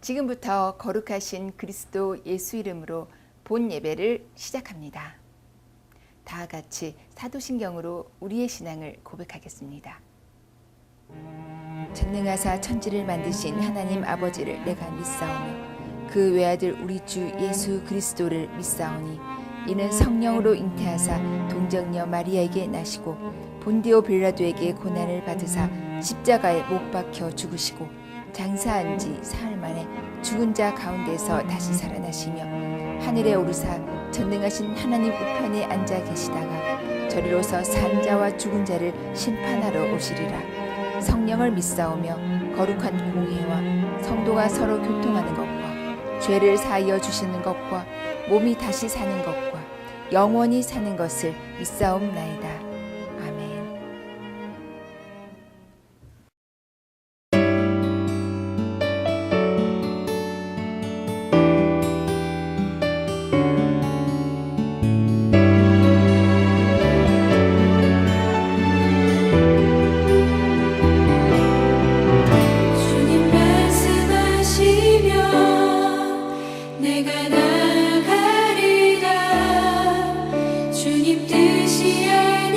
지금부터 거룩하신 그리스도 예수 이름으로 본 예배를 시작합니다. 다 같이 사도신경으로 우리의 신앙을 고백하겠습니다. 전능하사 천지를 만드신 하나님 아버지를 내가 믿사오며 그 외아들 우리 주 예수 그리스도를 믿사오니 이는 성령으로 잉태하사 동정녀 마리아에게 나시고 본디오 빌라도에게 고난을 받으사 십자가에 못 박혀 죽으시고 장사한 지 사흘 만에 죽은 자 가운데서 다시 살아나시며 하늘에 오르사 전능하신 하나님 우편에 앉아 계시다가 저리로서 산 자와 죽은 자를 심판하러 오시리라. 성령을 믿사오며 거룩한 공회와 성도가 서로 교통하는 것과 죄를 사하여 주시는 것과 몸이 다시 사는 것과 영원히 사는 것을 믿사옵나이다. 아멘. 주님 말씀하시면 내가 나가리라. 주님 뜻이 아니라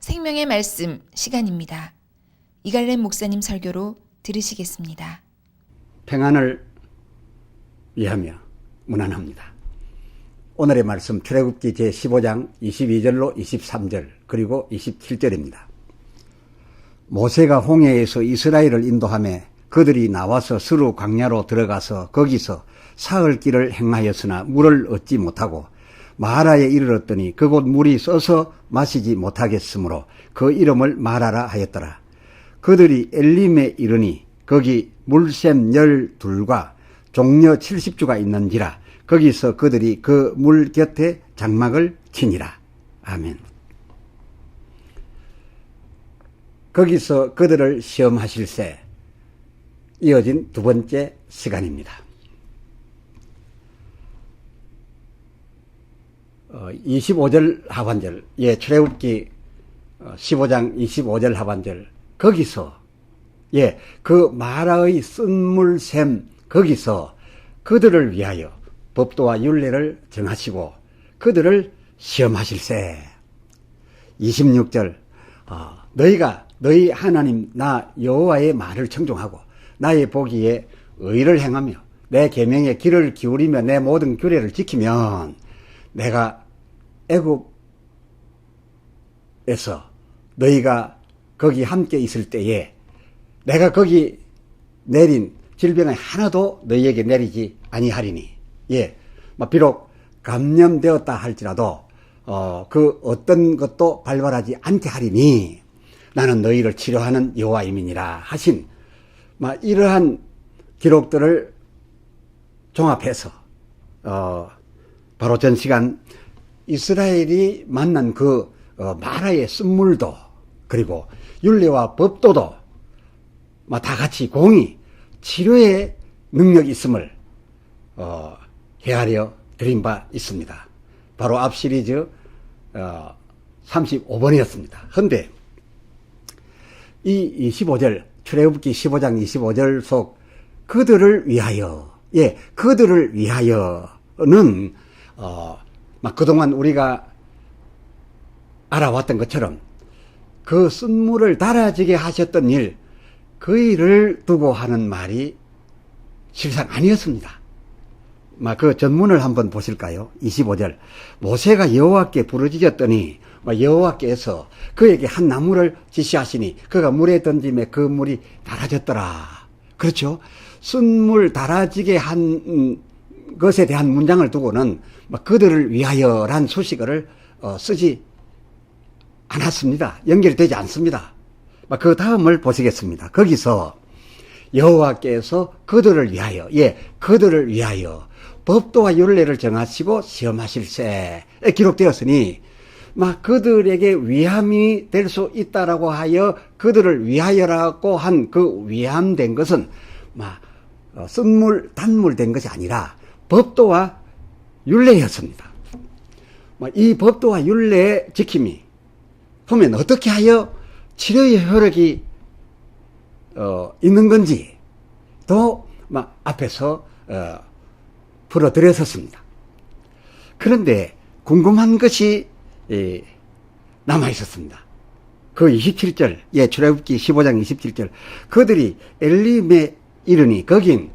생명의 말씀 시간입니다. 이갈렘 목사님 설교로 들으시겠습니다. 평안을 위하며 문안합니다. 오늘의 말씀 출애굽기 제15장 22절로 23절 그리고 27절입니다. 모세가 홍해에서 이스라엘을 인도하며 그들이 나와서 스루 광야로 들어가서 거기서 사흘 길을 행하였으나 물을 얻지 못하고 마라에 이르렀더니 그곳 물이 써서 마시지 못하겠으므로 그 이름을 마라라 하였더라. 그들이 엘림에 이르니 거기 물샘 12과 종려 70주가 있는지라 거기서 그들이 그 물 곁에 장막을 치니라. 아멘. 거기서 그들을 시험하실세 이어진 두 번째 시간입니다. 25절 하반절, 출애굽기 15장 25절 하반절, 거기서 그 마라의 쓴물샘 거기서 그들을 위하여 법도와 율례를 정하시고 그들을 시험하실세. 26절, 너희가 너희 하나님 나 여호와의 말을 청종하고 나의 보기에 의를 행하며 내 계명에 귀를 기울이며 내 모든 규례를 지키면 내가 애굽에서 너희가 거기 함께 있을 때에 내가 거기 내린 질병을 하나도 너희에게 내리지 아니하리니. 비록 감염되었다 할지라도 그 어떤 것도 발발하지 않게 하리니 나는 너희를 치료하는 여호와임이니라 하신 이러한 기록들을 종합해서 바로 전 시간 이스라엘이 만난 그 마라의 쓴물도 그리고 율례와 법도도 다 같이 공히 치료의 능력이 있음을 헤아려 드린 바 있습니다. 바로 앞 시리즈 35번이었습니다. 그런데 이 25절 출애굽기 15장 25절 속 그들을 위하여 그들을 위하여는 그동안 우리가 알아왔던 것처럼 그 쓴물을 달아지게 하셨던 일, 그 일을 두고 하는 말이 실상 아니었습니다. 그 전문을 한번 보실까요? 25절. 모세가 여호와께 부르짖었더니 여호와께서 그에게 한 나무를 지시하시니 그가 물에 던짐에 그 물이 달아졌더라. 그렇죠? 쓴물 달아지게 한 것에 대한 문장을 두고는 그들을 위하여란 수식어를 쓰지 않았습니다. 연결되지 않습니다. 그 다음을 보시겠습니다. 거기서 여호와께서 그들을 위하여 그들을 위하여 법도와 율례를 정하시고 시험하실세 기록되었으니 그들에게 위함이 될 수 있다라고 하여 그들을 위하여라고 한 그 위함된 것은 쓴물 단물된 것이 아니라 법도와 율례였습니다. 이 법도와 율례의 지킴이 보면 어떻게 하여 치료의 효력이 있는 건지 또 앞에서 풀어드렸었습니다. 그런데 궁금한 것이 남아 있었습니다. 그 27절, 출애굽기 15장 27절, 그들이 엘림에 이르니 거긴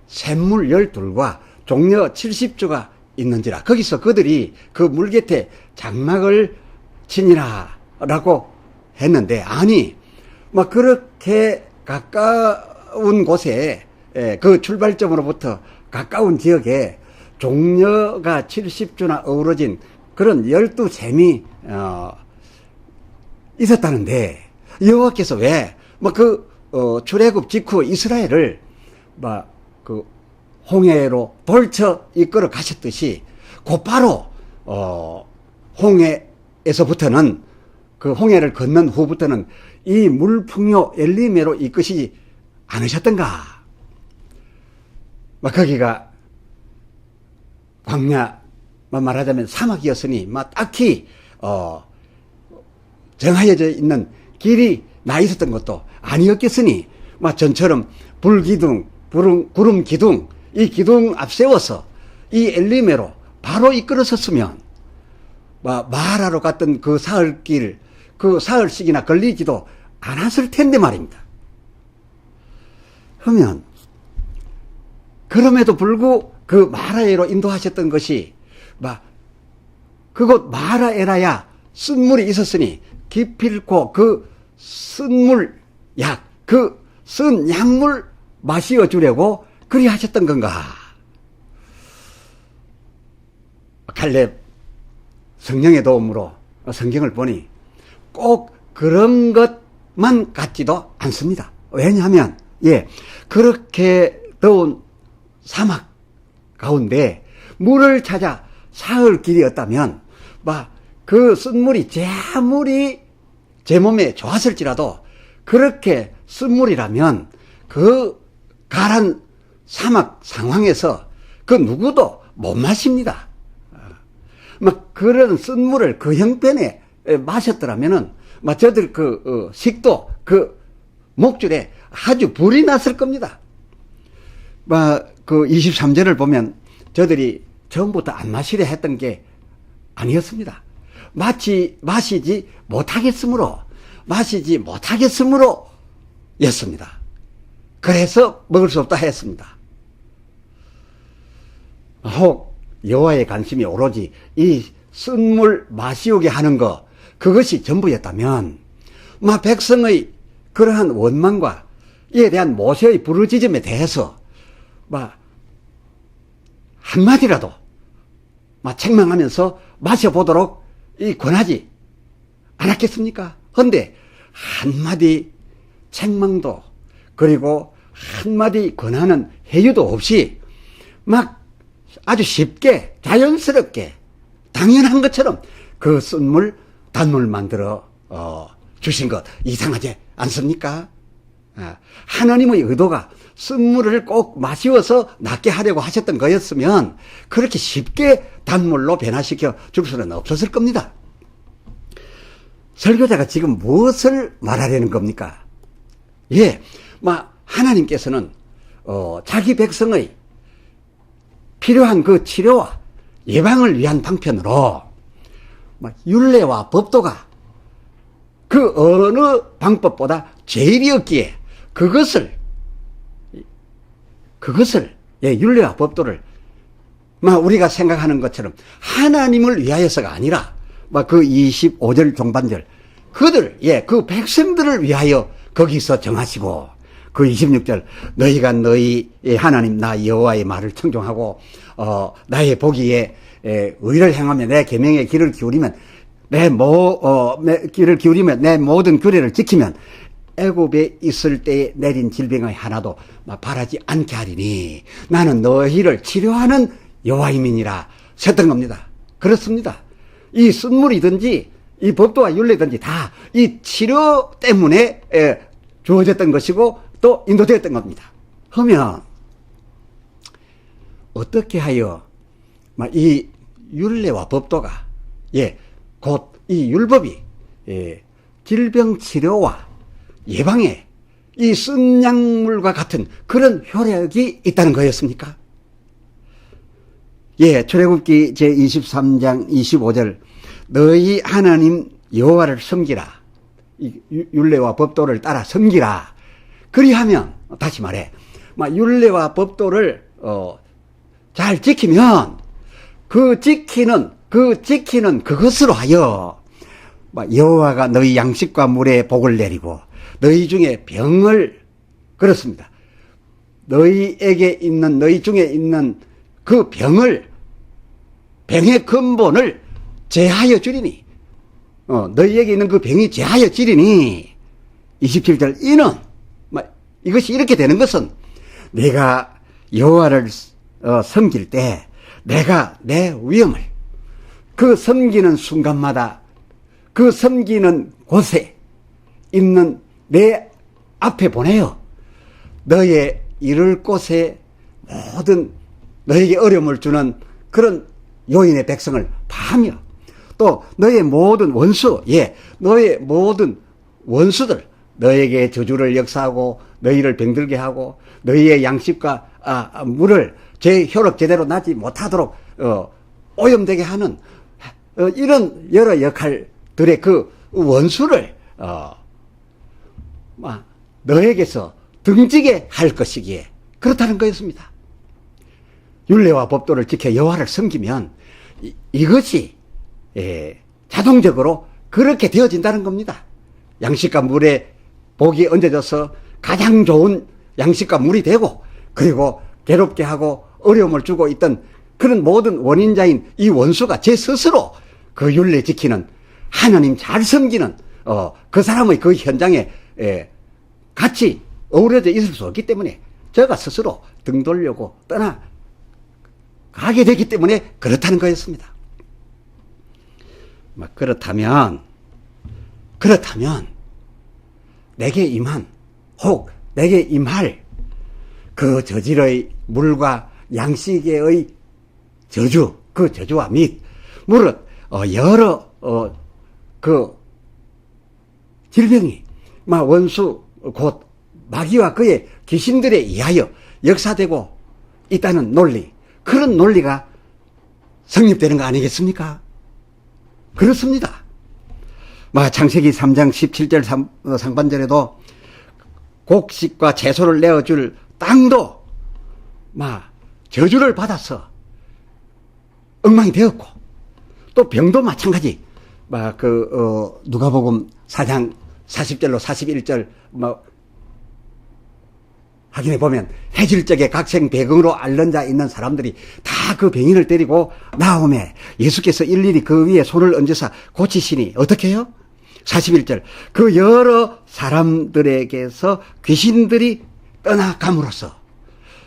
샘물 12과 종려 70주가 있는지라. 거기서 그들이 그 물 곁에 장막을 치니라 라고 했는데, 아니 그렇게 가까운 곳에 그 출발점으로부터 가까운 지역에 종려가 70주나 어우러진 그런 12샘이 있었다는데 여호와께서 왜 출애굽 직후 이스라엘을 그 홍해로 돌쳐 이끌어 가셨듯이 곧바로 홍해에서부터는 그 홍해를 건넌 후부터는 이 물풍요 엘리메로 이끄시지 않으셨던가? 거기가 광야, 말하자면 사막이었으니 딱히 정해져 있는 길이 나 있었던 것도 아니었겠으니 전처럼 불기둥, 구름 기둥, 이 기둥 앞세워서 이 엘리메로 바로 이끌었었으면 마라로 갔던 그 사흘길, 그 사흘씩이나 걸리지도 않았을 텐데 말입니다. 그러면 그럼에도 불구하고 그 마라에로 인도하셨던 것이 그곳 마라에라야 쓴물이 있었으니 기필코 그 쓴물 약, 그 쓴 약물 마시어 주려고 그리 하셨던 건가? 갈렙 성령의 도움으로 성경을 보니 꼭 그런 것만 같지도 않습니다. 왜냐하면 그렇게 더운 사막 가운데 물을 찾아 사흘 길이었다면 그 쓴물이 아무리 제 몸에 좋았을지라도 그렇게 쓴물이라면 그 가란 사막 상황에서 그 누구도 못 마십니다. 그런 쓴물을 그 형편에 마셨더라면은 저들 식도 그 목줄에 아주 불이 났을 겁니다. 그 23절을 보면 저들이 처음부터 안 마시려 했던 게 아니었습니다. 마시지 못하겠으므로 였습니다. 그래서 먹을 수 없다 했습니다. 혹 여호와의 관심이 오로지 이 쓴물 마시오게 하는 것, 그것이 전부였다면 백성의 그러한 원망과 이에 대한 모세의 부르짖음에 대해서 한마디라도 책망하면서 마셔보도록 권하지 않았겠습니까? 그런데 한마디 책망도 그리고 한마디 권하는 해유도 없이 아주 쉽게 자연스럽게 당연한 것처럼 그 쓴물 단물 만들어 주신 것 이상하지 않습니까? 하나님의 의도가 쓴물을 꼭 마시어서 낫게 하려고 하셨던 거였으면 그렇게 쉽게 단물로 변화시켜 줄 수는 없었을 겁니다. 설교자가 지금 무엇을 말하려는 겁니까? 하나님께서는 자기 백성의 필요한 그 치료와 예방을 위한 방편으로 율례와 법도가 그 어느 방법보다 제일이었기에 그것을 율례와 법도를 우리가 생각하는 것처럼 하나님을 위하여서가 아니라 그 25절 종반절 그 백성들을 위하여 거기서 정하시고 그 26절 너희가 너희 하나님 나 여호와의 말을 청종하고 나의 보기에 의를 행하며 내 계명의 길을 기울이면 내 모든 규례를 지키면 애굽에 있을 때에 내린 질병의 하나도 바라지 않게 하리니 나는 너희를 치료하는 여호와임이니라 셨던 겁니다. 그렇습니다. 이 쓴물이든지 이 법도와 율례든지 다 이 치료 때문에 주어졌던 것이고 또 인도되었던 겁니다. 그러면 어떻게 하여 이 율례와 법도가 곧 이 율법이 질병 치료와 예방에 이 쓴 약물과 같은 그런 효력이 있다는 거였습니까? 출애굽기 제23장 25절 너희 하나님 여호와를 섬기라. 이 율례와 법도를 따라 섬기라. 그리하면 다시 말해 율례와 법도를 잘 지키면 그 지키는 그것으로 하여 여호와가 너희 양식과 물에 복을 내리고 너희 중에 병을 그렇습니다. 너희 중에 있는 그 병의 근본을 제하여 주리니 너희에게 있는 그 병이 제하여 지리니 27절 이는 이것이 이렇게 되는 것은 내가 여호와를 섬길 때 내가 내 위엄을 그 섬기는 순간마다 그 섬기는 곳에 있는 내 앞에 보내어 너의 이룰 곳에 모든 너에게 어려움을 주는 그런 요인의 백성을 파하며 또 너의 모든 너의 모든 원수들 너에게 저주를 역사하고 너희를 병들게 하고 너희의 양식과 물을 제 효력 제대로 나지 못하도록 오염되게 하는 이런 여러 역할들의 그 원수를 너에게서 등지게 할 것이기에 그렇다는 거였습니다. 율례와 법도를 지켜 여호와를 섬기면 이것이 자동적으로 그렇게 되어진다는 겁니다. 양식과 물에 복이 얹어져서 가장 좋은 양식과 물이 되고, 그리고 괴롭게 하고 어려움을 주고 있던 그런 모든 원인자인 이 원수가 제 스스로 그 율례 지키는, 하나님 잘 섬기는 그 사람의 그 현장에 같이 어우러져 있을 수 없기 때문에 제가 스스로 등 돌려고 떠나가게 되기 때문에 그렇다는 거였습니다. 그렇다면 내게 임한, 혹 내게 임할 그 저질의 물과 양식의 저주, 그 저주와 및 무릇 여러 그 질병이 원수 곧 마귀와 그의 귀신들에 의하여 역사되고 있다는 논리, 그런 논리가 성립되는 거 아니겠습니까? 그렇습니다. 창세기 3장 17절 상반절에도 곡식과 채소를 내어줄 땅도 저주를 받아서 엉망이 되었고, 또 병도 마찬가지. 누가복음 4장 40절로 41절 확인해 보면 해질적에 각생 배경으로 앓는 자 있는 사람들이 다 그 병인을 데리고 나오매 예수께서 일일이 그 위에 손을 얹으사 고치시니 어떻게 해요? 41절 그 여러 사람들에게서 귀신들이 떠나감으로써,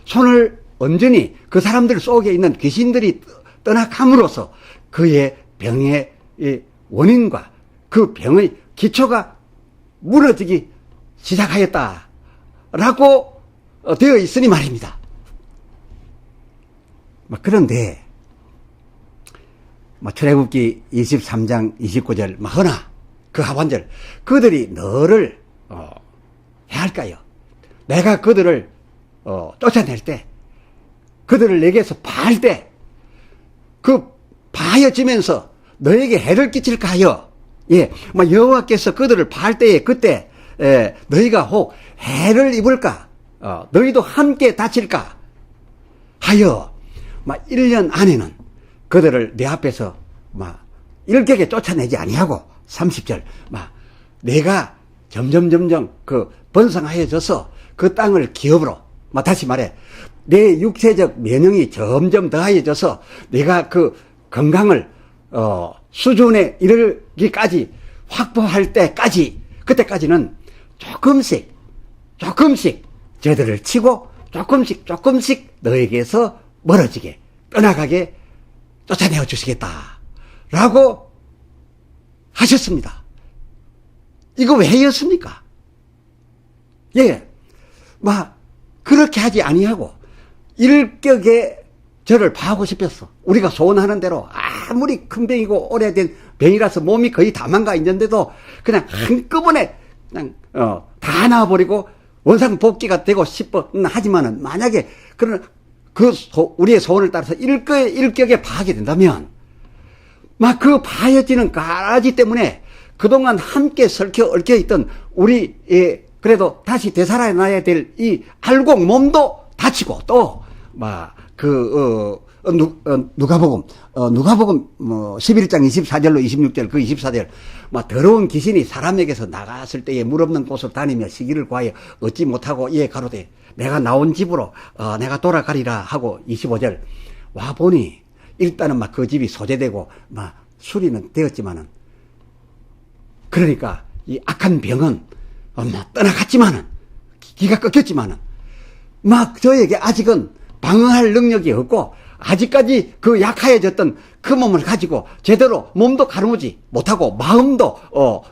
손을 얹으니 그 사람들 속에 있는 귀신들이 떠나감으로써 그의 병의 원인과 그 병의 기초가 무너지기 시작하였다라고 되어 있으니 말입니다. 그런데 출애굽기 23장 29절 허나 그 하반절, 그들이 너를 해할까요? 내가 그들을 쫓아낼 때, 그들을 내게서 파할 때, 그 파여지면서 너에게 해를 끼칠까 하여, 여호와께서 그들을 파할 때에 그때 너희가 혹 해를 입을까, 너희도 함께 다칠까 하여 1년 안에는 그들을 내 앞에서 일격에 쫓아내지 아니하고, 30절 내가 점점 그 번성하여져서 그 땅을 기업으로, 다시 말해 내 육체적 면역이 점점 더하여져서 내가 그 건강을 수준에 이르기까지 확보할 때까지, 그때까지는 조금씩 저들을 치고 조금씩 너에게서 멀어지게, 떠나가게 쫓아내어 주시겠다 라고 하셨습니다. 이거 왜였습니까? 그렇게 하지 아니하고 일격에 저를 파하고 싶었어. 우리가 소원하는 대로 아무리 큰 병이고 오래된 병이라서 몸이 거의 다 망가 있는데도 그냥 한꺼번에 그냥 다 나와버리고 원상복귀가 되고 싶어 하지만은, 만약에 우리의 소원을 따라서 일격에 파하게 된다면 그 파여지는 가지 때문에 그동안 함께 얽혀 있던 우리의 그래도 다시 되살아나야 될 이 알곡 몸도 다치고, 또 누가복음 11장 24절로 26절, 그 24절 더러운 귀신이 사람에게서 나갔을 때에 물 없는 곳을 다니며 시기를 구하여 얻지 못하고 이에 가로되 내가 나온 집으로 내가 돌아가리라 하고, 25절 와 보니 일단은 그 집이 소재되고 수리는 되었지만은, 그러니까 이 악한 병은 떠나갔지만은, 기가 꺾였지만은 저에게 아직은 방어할 능력이 없고, 아직까지 그 약해졌던 그 몸을 가지고 제대로 몸도 가르무지 못하고 마음도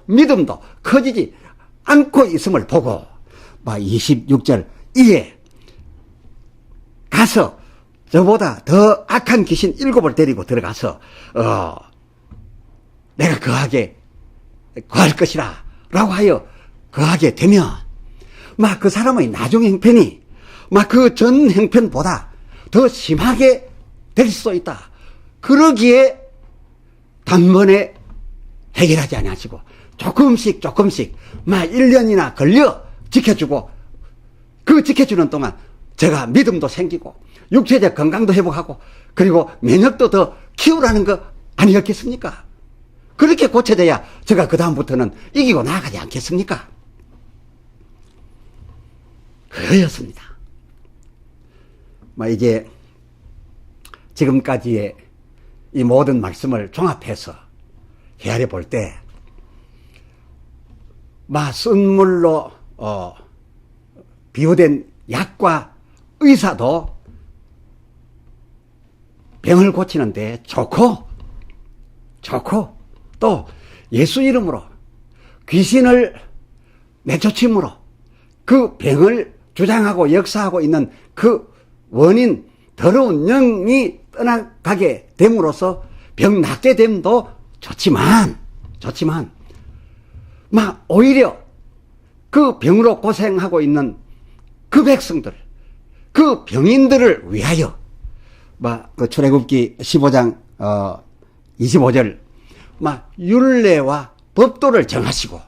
믿음도 커지지 않고 있음을 보고, 26절 이에 가서 저보다 더 악한 귀신 7을 데리고 들어가서 내가 거할 것이라 라고 하여 거하게 되면 그 사람의 나중 형편이 그 전 형편보다 더 심하게 될 수도 있다. 그러기에 단번에 해결하지 아니하시고 조금씩 막 1년이나 걸려 지켜주고, 그 지켜주는 동안 제가 믿음도 생기고 육체적 건강도 회복하고 그리고 면역도 더 키우라는 거 아니었겠습니까? 그렇게 고쳐져야 제가 그 다음부터는 이기고 나아가지 않겠습니까? 그였습니다. 이제 지금까지의 이 모든 말씀을 종합해서 헤아려 볼 때, 쓴물로 비유된 약과 의사도 병을 고치는데 좋고 또 예수 이름으로 귀신을 내쫓음으로 그 병을 주장하고 역사하고 있는 그 원인, 더러운 영이 떠나가게 됨으로써 병 낫게 됨도 좋지만 오히려 그 병으로 고생하고 있는 그 백성들, 그 병인들을 위하여 그 출애굽기 15장 25절 율례와 법도를 정하시고,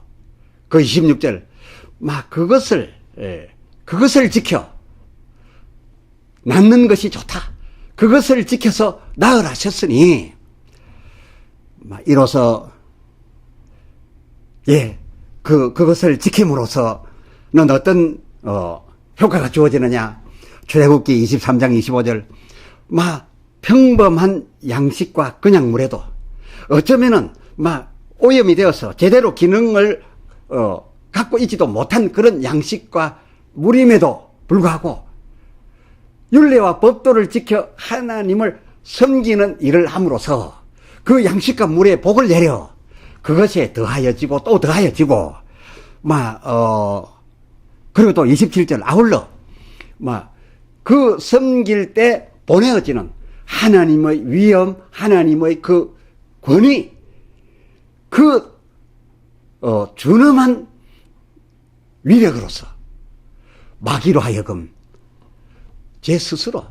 그 26절 그것을 지켜 낫는 것이 좋다, 그것을 지켜서 나으라 하셨으니, 이로써 그것을 지킴으로써는 어떤 효과가 주어지느냐. 출애굽기 23장 25절 평범한 양식과 그냥 물에도 어쩌면은 오염이 되어서 제대로 기능을 갖고 있지도 못한 그런 양식과 물임에도 불구하고 율례와 법도를 지켜 하나님을 섬기는 일을 함으로써 그 양식과 물에 복을 내려 그것에 더하여지고 또 더하여지고 그리고 또 27절 아울러 그 섬길 때 보내어지는 하나님의 위엄, 하나님의 그 권위, 그 준엄한 위력으로서 마귀로 하여금 제 스스로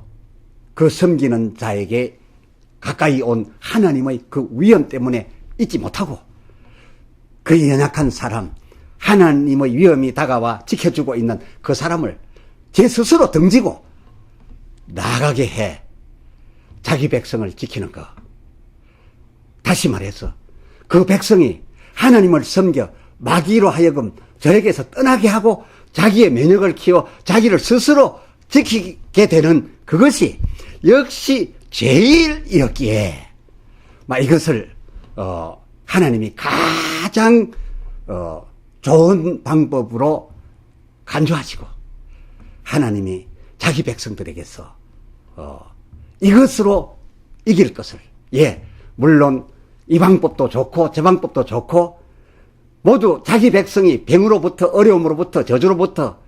그 섬기는 자에게 가까이 온 하나님의 그 위엄 때문에 잊지 못하고 그 연약한 사람, 하나님의 위엄이 다가와 지켜주고 있는 그 사람을 제 스스로 등지고 나가게 해 자기 백성을 지키는 것. 다시 말해서 그 백성이 하나님을 섬겨 마귀로 하여금 저에게서 떠나게 하고 자기의 면역을 키워 자기를 스스로 지키게 되는 그것이 역시 제일이었기에 이것을 하나님이 가장 좋은 방법으로 간주하시고 하나님이 자기 백성들에게서 이것으로 이길 것을, 물론 이 방법도 좋고 저 방법도 좋고 모두 자기 백성이 병으로부터 어려움으로부터 저주로부터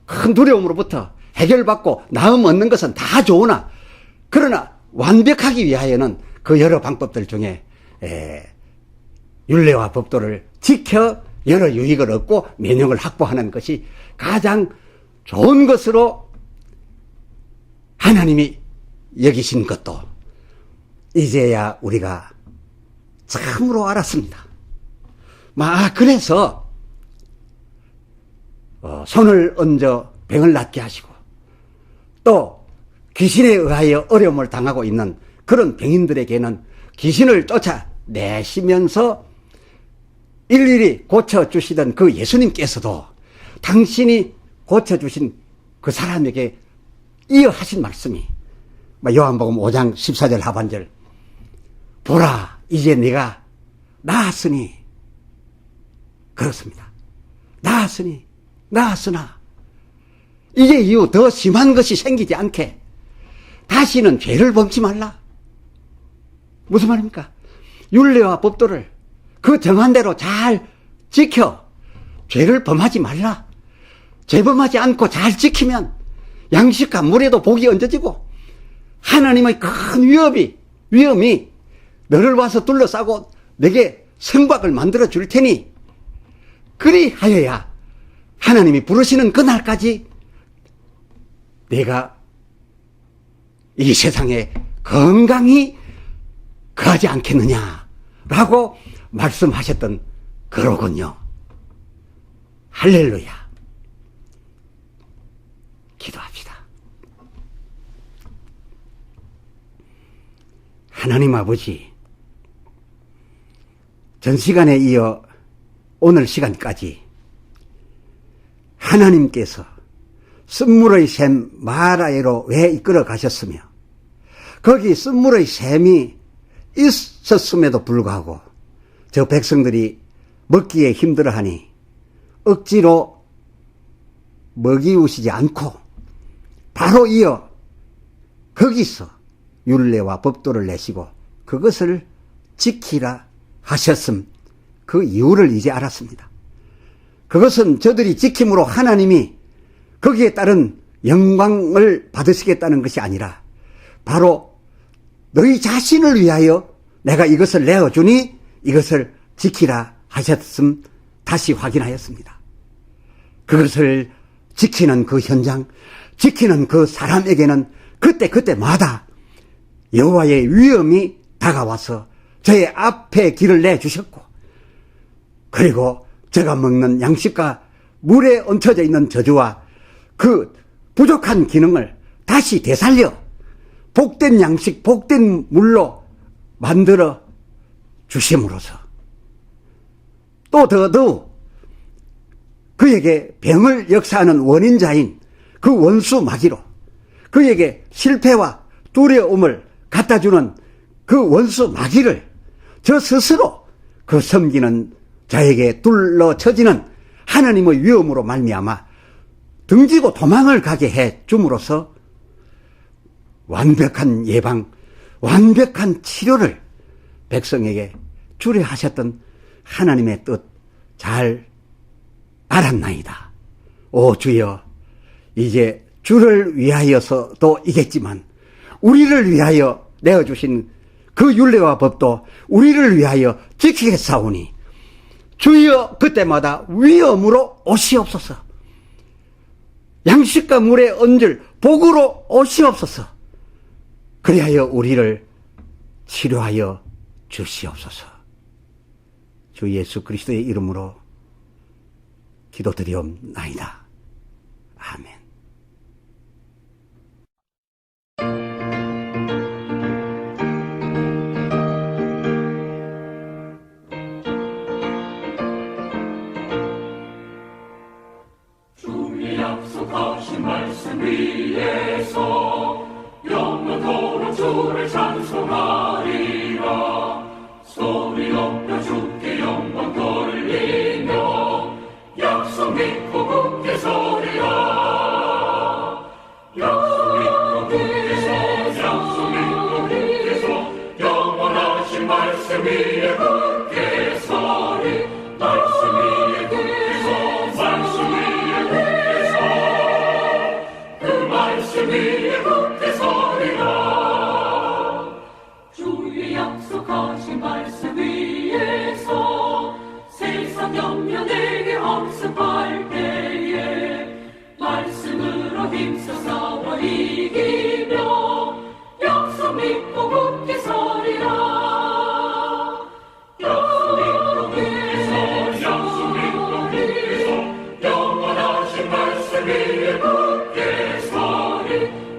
큰 두려움으로부터 해결받고 나음 얻는 것은 다 좋으나, 그러나 완벽하기 위하여는 그 여러 방법들 중에 율례와 법도를 지켜 여러 유익을 얻고 면역을 확보하는 것이 가장 좋은 것으로 하나님이 여기신 것도 이제야 우리가 참으로 알았습니다. 그래서 손을 얹어 병을 낫게 하시고 또 귀신에 의하여 어려움을 당하고 있는 그런 병인들에게는 귀신을 쫓아내시면서 일일이 고쳐주시던 그 예수님께서도 당신이 고쳐주신 그 사람에게 이어 하신 말씀이 요한복음 5장 14절 하반절, 보라 이제 네가 나았으니, 그렇습니다. 나았으나 이제 이후 더 심한 것이 생기지 않게 다시는 죄를 범치 말라. 무슨 말입니까? 율례와 법도를 그 정한 대로 잘 지켜 죄를 범하지 말라. 죄범하지 않고 잘 지키면 양식과 물에도 복이 얹어지고 하나님의 큰 위엄이 너를 와서 둘러싸고 내게 성곽을 만들어 줄 테니, 그리하여야 하나님이 부르시는 그날까지 내가 이 세상에 건강히 거하지 않겠느냐라고 말씀하셨던 그러군요. 할렐루야. 기도합시다. 하나님 아버지, 전 시간에 이어 오늘 시간까지 하나님께서 쓴물의 샘 마라에로 왜 이끌어 가셨으며 거기 쓴물의 샘이 있었음에도 불구하고 저 백성들이 먹기에 힘들어하니 억지로 먹이우시지 않고 바로 이어 거기서 율례와 법도를 내시고 그것을 지키라 하셨음, 그 이유를 이제 알았습니다. 그것은 저들이 지킴으로 하나님이 거기에 따른 영광을 받으시겠다는 것이 아니라 바로 너희 자신을 위하여 내가 이것을 내어주니 이것을 지키라 하셨음 다시 확인하였습니다. 그것을 지키는 그 현장, 지키는 그 사람에게는 그때마다 여호와의 위엄이 다가와서 저의 앞에 길을 내주셨고, 그리고 제가 먹는 양식과 물에 얹혀져 있는 저주와 그 부족한 기능을 다시 되살려 복된 양식, 복된 물로 만들어 주심으로써 또 더더욱 그에게 병을 역사하는 원인자인 그 원수 마귀로 그에게 실패와 두려움을 갖다주는 그 원수 마귀를 저 스스로 그 섬기는 자에게 둘러쳐지는 하나님의 위엄으로 말미암아 등지고 도망을 가게 해 줌으로써 완벽한 예방, 완벽한 치료를 백성에게 주려 하셨던 하나님의 뜻 잘 알았나이다. 오 주여, 이제 주를 위하여서도 이겠지만 우리를 위하여 내어주신 그 율례와 법도 우리를 위하여 지키겠사오니 주여 그때마다 위엄으로 오시옵소서. 양식과 물에 얹을 복으로 오시옵소서. 그리하여 우리를 치료하여 주시옵소서. 주 예수 그리스도의 이름으로 기도드리옵나이다. 아멘. 주의 약속하신 말씀 위에서 영원토록 주를 찬송하리라. 소리 높여 주께 영광 돌리며 약속 믿고 굳게 서리라. 약속 믿고 굳게 서, 약속 믿고 굳게 서, 영원하신 말씀 위에 굳게 서리. 말씀 위에 굳게 서, 말씀 위에 굳게 서, 그 말씀 위에 굳게 서리라. 주의 약속하신 말씀 위에서 세상 염려 내게 엄습할 때에 말씀으로 힘써 싸워 이기며 약속 믿고 굳게 서리라. 약속 믿고 굳게 서, 약속 믿고 굳게 서, 영원하신 말씀 위에 굳게 서리.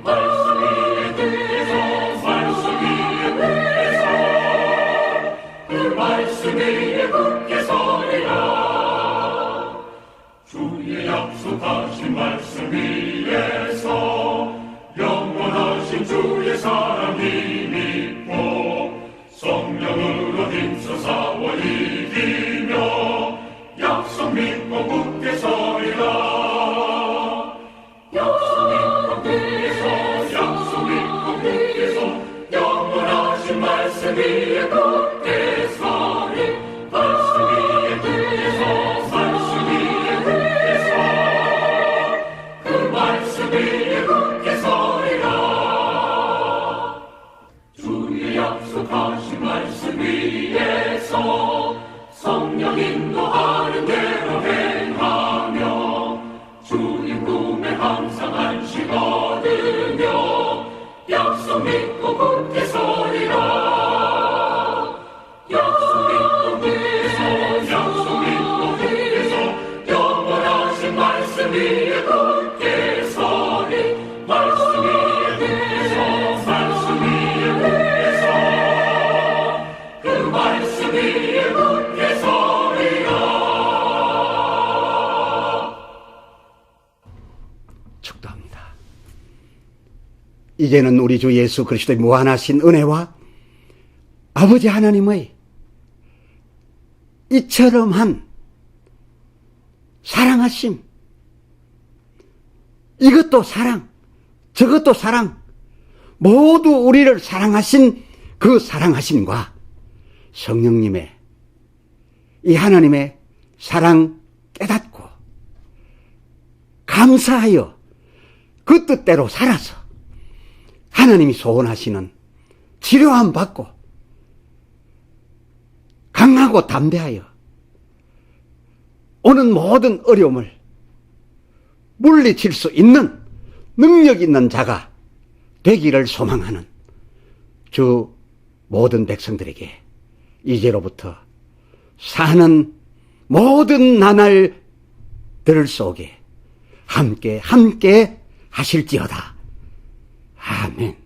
말씀 위에 굳게 서, 말씀 위에 굳게 서, 그 말씀 위에 굳게 서리라. 주의 약속하신 말씀 위에서 영원하신 주의 사랑이 믿고 이제는 우리 주 예수 그리스도의 무한하신 은혜와 아버지 하나님의 이처럼 한 사랑하심, 이것도 사랑, 저것도 사랑, 모두 우리를 사랑하신 그 사랑하심과 성령님의 이 하나님의 사랑 깨닫고 감사하여 그 뜻대로 살아서 하나님이 소원하시는 치료함 받고 강하고 담대하여 오는 모든 어려움을 물리칠 수 있는 능력 있는 자가 되기를 소망하는 주 모든 백성들에게 이제로부터 사는 모든 나날들 속에 함께 하실지어다. 아멘.